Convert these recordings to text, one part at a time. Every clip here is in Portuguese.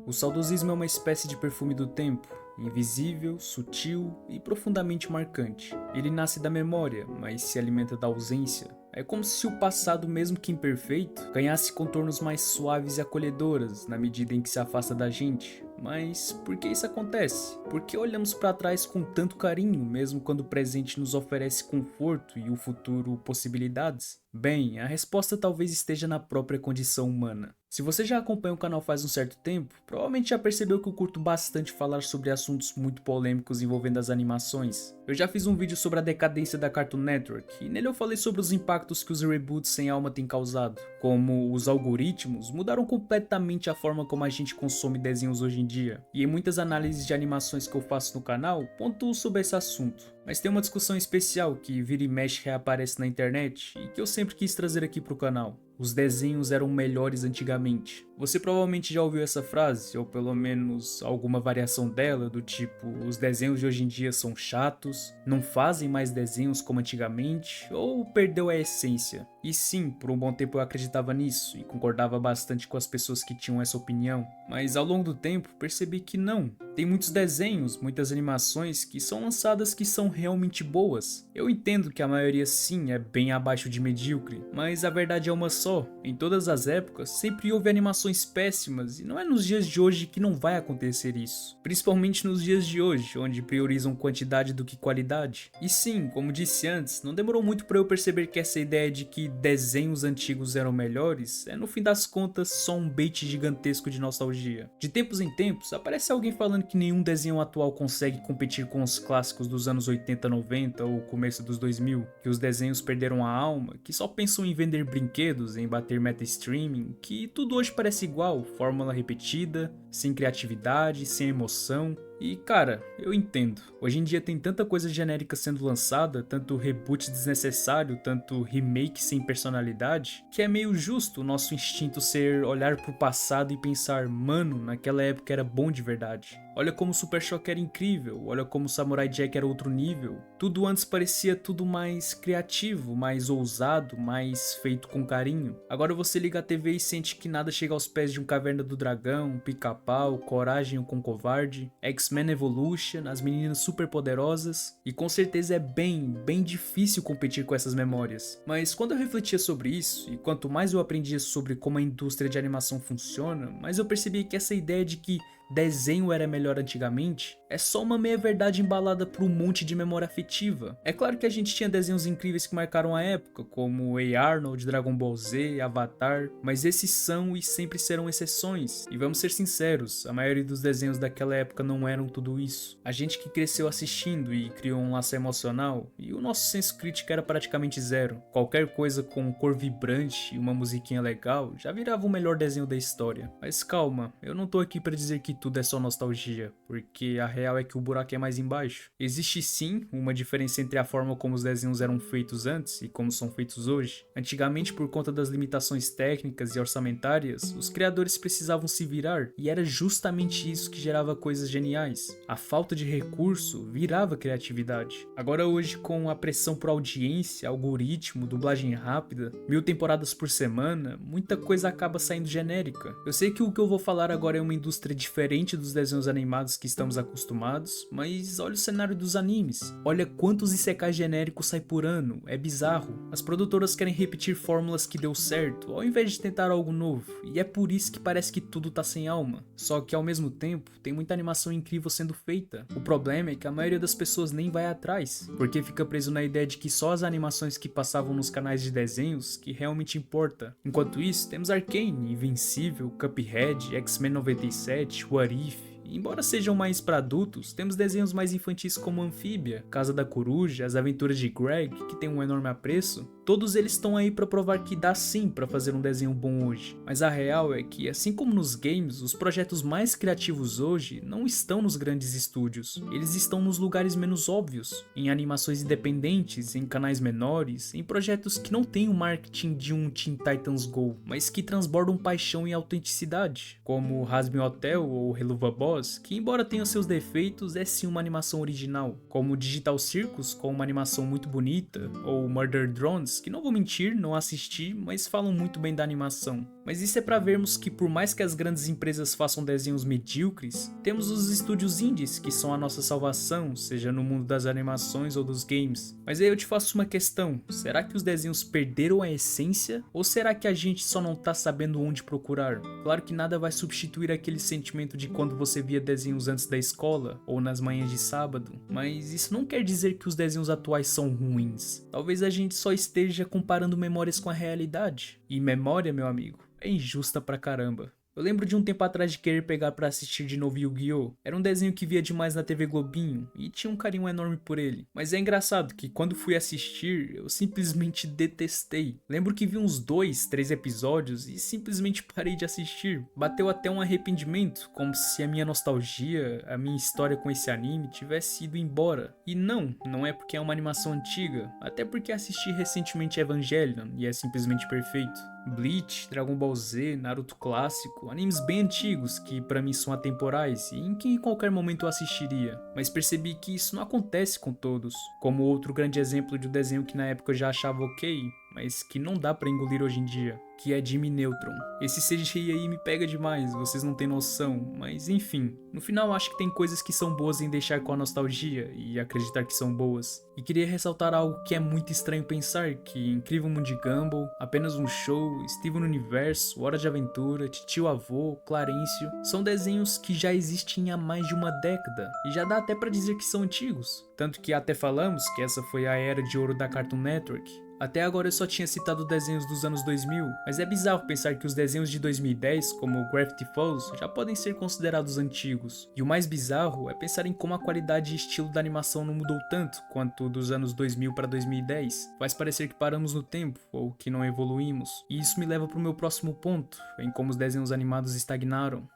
O saudosismo é uma espécie de perfume do tempo, invisível, sutil e profundamente marcante. Ele nasce da memória, mas se alimenta da ausência. É como se o passado, mesmo que imperfeito, ganhasse contornos mais suaves e acolhedoras na medida em que se afasta da gente. Mas por que isso acontece? Por que olhamos para trás com tanto carinho, mesmo quando o presente nos oferece conforto e o futuro possibilidades? Bem, a resposta talvez esteja na própria condição humana. Se você já acompanha o canal faz um certo tempo, provavelmente já percebeu que eu curto bastante falar sobre assuntos muito polêmicos envolvendo as animações. Eu já fiz um vídeo sobre a decadência da Cartoon Network, e nele eu falei sobre os impactos que os reboots sem alma têm causado, como os algoritmos mudaram completamente a forma como a gente consome desenhos hoje em dia, e em muitas análises de animações que eu faço no canal, pontuo sobre esse assunto. Mas tem uma discussão especial que vira e mexe reaparece na internet e que eu sempre quis trazer aqui pro canal. Os desenhos eram melhores antigamente. Você provavelmente já ouviu essa frase, ou pelo menos alguma variação dela, do tipo, os desenhos de hoje em dia são chatos, não fazem mais desenhos como antigamente, ou perdeu a essência. E sim, por um bom tempo eu acreditava nisso, e concordava bastante com as pessoas que tinham essa opinião, mas ao longo do tempo percebi que não. Tem muitos desenhos, muitas animações que são lançadas que são realmente boas. Eu entendo que a maioria sim é bem abaixo de medíocre, mas a verdade é uma só. Em todas as épocas, sempre houve animações péssimas e não é nos dias de hoje que não vai acontecer isso. Principalmente nos dias de hoje, onde priorizam quantidade do que qualidade. E sim, como disse antes, não demorou muito para eu perceber que essa ideia de que desenhos antigos eram melhores é no fim das contas só um bait gigantesco de nostalgia. De tempos em tempos, aparece alguém falando que nenhum desenho atual consegue competir com os clássicos dos anos 80, 90 ou começo dos 2000, que os desenhos perderam a alma, que só pensam em vender brinquedos, em bater meta streaming, que tudo hoje parece igual, fórmula repetida, sem criatividade, sem emoção. E cara, eu entendo. Hoje em dia tem tanta coisa genérica sendo lançada, tanto reboot desnecessário, tanto remake sem personalidade, que é meio justo o nosso instinto ser olhar pro passado e pensar, mano, naquela época era bom de verdade. Olha como o Super Choque era incrível, olha como o Samurai Jack era outro nível. Tudo antes parecia tudo mais criativo, mais ousado, mais feito com carinho. Agora você liga a TV e sente que nada chega aos pés de um Caverna do Dragão, um Pica-Pau, Coragem com Covarde, X-Men Evolution, as meninas super poderosas, e com certeza é bem difícil competir com essas memórias. Mas quando eu refletia sobre isso, e quanto mais eu aprendia sobre como a indústria de animação funciona, mais eu percebi que essa ideia de que desenho era melhor antigamente é só uma meia-verdade embalada por um monte de memória afetiva. É claro que a gente tinha desenhos incríveis que marcaram a época, como Ei Arnold, Dragon Ball Z, Avatar, mas esses são e sempre serão exceções. E vamos ser sinceros, a maioria dos desenhos daquela época não eram tudo isso. A gente que cresceu assistindo e criou um laço emocional, e o nosso senso crítico era praticamente zero. Qualquer coisa com cor vibrante e uma musiquinha legal já virava o melhor desenho da história. Mas calma, eu não tô aqui para dizer que tudo é só nostalgia, porque a real é que o buraco é mais embaixo. Existe sim uma diferença entre a forma como os desenhos eram feitos antes e como são feitos hoje. Antigamente, por conta das limitações técnicas e orçamentárias, os criadores precisavam se virar, e era justamente isso que gerava coisas geniais. A falta de recurso virava criatividade. Agora hoje, com a pressão por audiência, algoritmo, dublagem rápida, 1000 temporadas por semana, muita coisa acaba saindo genérica. Eu sei que o que eu vou falar agora é uma indústria diferente dos desenhos animados que estamos acostumados, mas olha o cenário dos animes. Olha quantos isekais genéricos sai por ano, é bizarro. As produtoras querem repetir fórmulas que deu certo, ao invés de tentar algo novo, e é por isso que parece que tudo tá sem alma. Só que ao mesmo tempo, tem muita animação incrível sendo feita. O problema é que a maioria das pessoas nem vai atrás, porque fica preso na ideia de que só as animações que passavam nos canais de desenhos que realmente importa. Enquanto isso, temos Arcane, Invencível, Cuphead, X-Men 97, What If. Embora sejam mais para adultos, temos desenhos mais infantis como Anfíbia, Casa da Coruja, As Aventuras de Greg, que tem um enorme apreço. Todos eles estão aí para provar que dá sim para fazer um desenho bom hoje. Mas a real é que, assim como nos games, os projetos mais criativos hoje não estão nos grandes estúdios. Eles estão nos lugares menos óbvios, em animações independentes, em canais menores, em projetos que não têm o marketing de um Teen Titans Go, mas que transbordam paixão e autenticidade, como Hazbin Hotel ou Helluva Boss, que embora tenham seus defeitos, é sim uma animação original, como Digital Circus com uma animação muito bonita, ou Murder Drones, que não vou mentir, não assisti, mas falam muito bem da animação. Mas isso é pra vermos que por mais que as grandes empresas façam desenhos medíocres, temos os estúdios indies que são a nossa salvação, seja no mundo das animações ou dos games. Mas aí eu te faço uma questão, será que os desenhos perderam a essência? Ou será que a gente só não tá sabendo onde procurar? Claro que nada vai substituir aquele sentimento de quando você via desenhos antes da escola, ou nas manhãs de sábado, mas isso não quer dizer que os desenhos atuais são ruins. Talvez a gente só esteja comparando memórias com a realidade. E memória, meu amigo, é injusta pra caramba. Eu lembro de um tempo atrás de querer pegar pra assistir de novo Yu-Gi-Oh! Era um desenho que via demais na TV Globinho e tinha um carinho enorme por ele. Mas é engraçado que quando fui assistir, eu simplesmente detestei. Lembro que vi uns 2, 3 episódios e simplesmente parei de assistir. Bateu até um arrependimento, como se a minha nostalgia, a minha história com esse anime tivesse ido embora. E não é porque é uma animação antiga, até porque assisti recentemente Evangelion e é simplesmente perfeito. Bleach, Dragon Ball Z, Naruto clássico, animes bem antigos que pra mim são atemporais e em que em qualquer momento eu assistiria, mas percebi que isso não acontece com todos, como outro grande exemplo de um desenho que na época eu já achava ok, mas que não dá pra engolir hoje em dia, que é Jimmy Neutron. Esse CGI aí me pega demais, vocês não têm noção, mas enfim, no final acho que tem coisas que são boas em deixar com a nostalgia e acreditar que são boas. E queria ressaltar algo que é muito estranho pensar, que Incrível Mundo de Gumball, Apenas um Show, Steven Universo, Hora de Aventura, Titio Avô, Clarencio, são desenhos que já existem há mais de uma década, e já dá até pra dizer que são antigos. Tanto que até falamos que essa foi a era de ouro da Cartoon Network. Até agora eu só tinha citado desenhos dos anos 2000, mas é bizarro pensar que os desenhos de 2010, como Gravity Falls, já podem ser considerados antigos. E o mais bizarro é pensar em como a qualidade e estilo da animação não mudou tanto quanto dos anos 2000 para 2010. Faz parecer que paramos no tempo, ou que não evoluímos. E isso me leva para o meu próximo ponto, em como os desenhos animados estagnaram.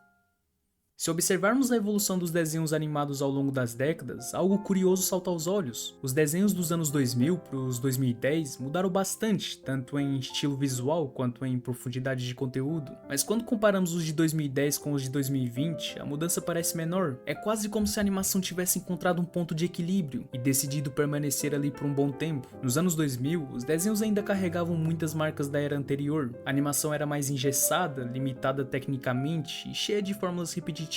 Se observarmos a evolução dos desenhos animados ao longo das décadas, algo curioso salta aos olhos. Os desenhos dos anos 2000 para os 2010 mudaram bastante, tanto em estilo visual quanto em profundidade de conteúdo. Mas quando comparamos os de 2010 com os de 2020, a mudança parece menor. É quase como se a animação tivesse encontrado um ponto de equilíbrio e decidido permanecer ali por um bom tempo. Nos anos 2000, os desenhos ainda carregavam muitas marcas da era anterior. A animação era mais engessada, limitada tecnicamente e cheia de fórmulas repetitivas.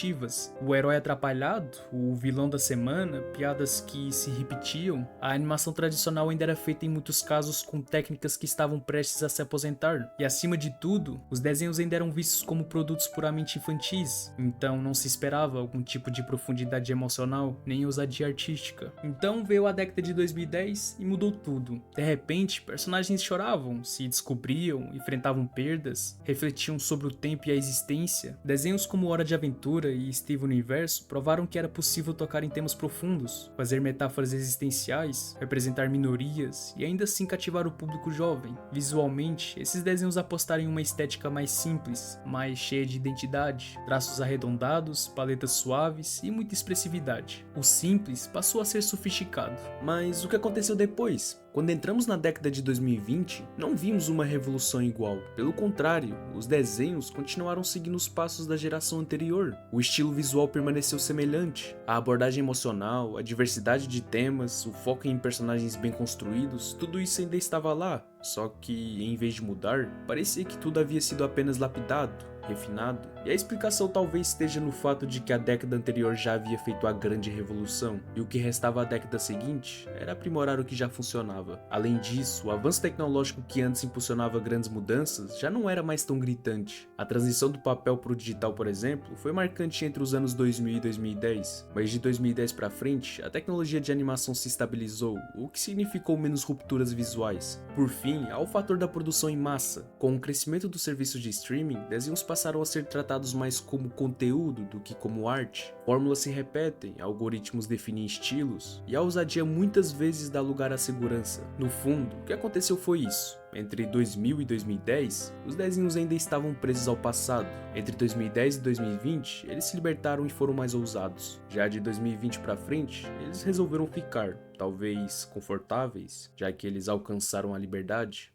O herói atrapalhado, o vilão da semana, piadas que se repetiam. A animação tradicional ainda era feita em muitos casos com técnicas que estavam prestes a se aposentar. E acima de tudo, os desenhos ainda eram vistos como produtos puramente infantis, então não se esperava algum tipo de profundidade emocional, nem ousadia artística. Então veio a década de 2010 e mudou tudo. De repente, personagens choravam, se descobriam, enfrentavam perdas, refletiam sobre o tempo e a existência. Desenhos como Hora de Aventura e Steven Universo provaram que era possível tocar em temas profundos, fazer metáforas existenciais, representar minorias e ainda assim cativar o público jovem. Visualmente, esses desenhos apostaram em uma estética mais simples, mais cheia de identidade, traços arredondados, paletas suaves e muita expressividade. O simples passou a ser sofisticado. Mas o que aconteceu depois? Quando entramos na década de 2020, não vimos uma revolução igual. Pelo contrário, os desenhos continuaram seguindo os passos da geração anterior. O estilo visual permaneceu semelhante. A abordagem emocional, a diversidade de temas, o foco em personagens bem construídos, tudo isso ainda estava lá. Só que, em vez de mudar, parecia que tudo havia sido apenas lapidado, refinado, e a explicação talvez esteja no fato de que a década anterior já havia feito a grande revolução, e o que restava à década seguinte era aprimorar o que já funcionava. Além disso, o avanço tecnológico que antes impulsionava grandes mudanças já não era mais tão gritante. A transição do papel para o digital, por exemplo, foi marcante entre os anos 2000 e 2010, mas de 2010 para frente, a tecnologia de animação se estabilizou, o que significou menos rupturas visuais. Por fim, há o fator da produção em massa. Com o crescimento dos serviços de streaming, desenhos passaram a ser tratados mais como conteúdo do que como arte. Fórmulas se repetem, algoritmos definem estilos, e a ousadia muitas vezes dá lugar à segurança. No fundo, o que aconteceu foi isso. Entre 2000 e 2010, os desenhos ainda estavam presos ao passado. Entre 2010 e 2020, eles se libertaram e foram mais ousados. Já de 2020 para frente, eles resolveram ficar, talvez confortáveis, já que eles alcançaram a liberdade.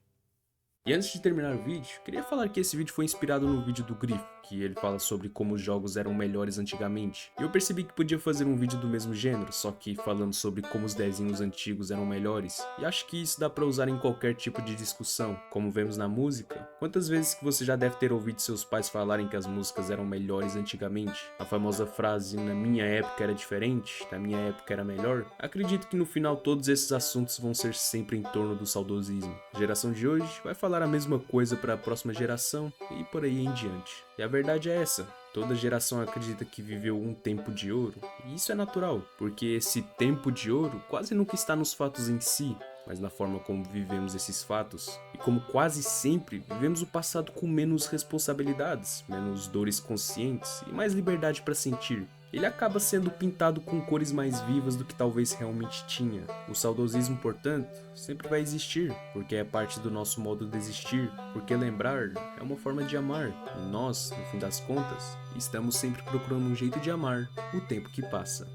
E antes de terminar o vídeo, queria falar que esse vídeo foi inspirado no vídeo do Grifo, que ele fala sobre como os jogos eram melhores antigamente. E eu percebi que podia fazer um vídeo do mesmo gênero, só que falando sobre como os desenhos antigos eram melhores. E acho que isso dá pra usar em qualquer tipo de discussão, como vemos na música. Quantas vezes que você já deve ter ouvido seus pais falarem que as músicas eram melhores antigamente? A famosa frase, na minha época era diferente, na minha época era melhor. Acredito que no final todos esses assuntos vão ser sempre em torno do saudosismo. A geração de hoje vai falar a mesma coisa para a próxima geração e por aí em diante. E a verdade é essa: toda geração acredita que viveu um tempo de ouro, e isso é natural, porque esse tempo de ouro quase nunca está nos fatos em si, mas na forma como vivemos esses fatos. E como quase sempre vivemos o passado com menos responsabilidades, menos dores conscientes e mais liberdade para sentir. Ele acaba sendo pintado com cores mais vivas do que talvez realmente tinha. O saudosismo, portanto, sempre vai existir, porque é parte do nosso modo de existir, porque lembrar é uma forma de amar, e nós, no fim das contas, estamos sempre procurando um jeito de amar o tempo que passa.